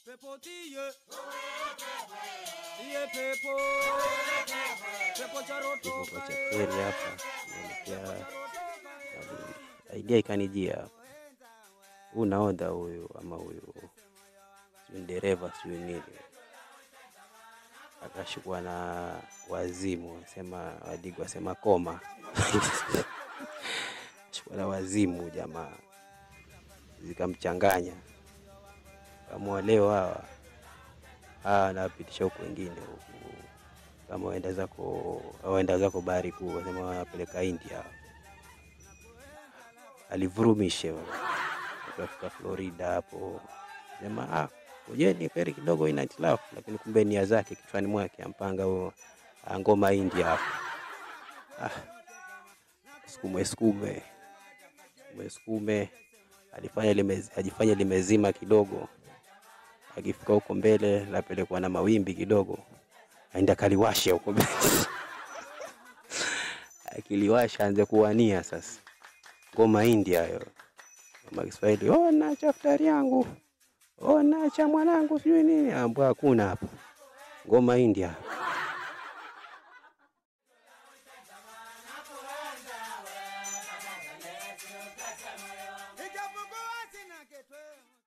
Pepo tiye, tiye pepo, pepo charoto kweli hapa. Nilipia idea ikanijia hapa. Unaodha huyu ama huyu dereva sio nini. Akashikwa na wazimu, sema Wadigo sema koma. Shikwa na wazimu jamaa. Zikamchanganya. Kama leo hawa napitisha huko wengine huko. Kama waenda zako bahari kuu, sema wanapeleka India. Alivurumishe kufika Florida hapo. Sema kujeni feri kidogo ina hitilafu, lakini kumbe nia zake kichwani mwake ampanga huo ngoma India hapo. Skume ajifanya limezima kidogo. Akifika huko mbele lapelekwa na mawimbi kidogo. Aenda kaliwashe huko mbele. Akiliwasha anze kuwania sasa. Ngoma India hiyo. Kama Kiswahili, naacha daftari yangu. Naacha mwanangu sijui nini. Ambwa hakuna hapo. Ngoma India.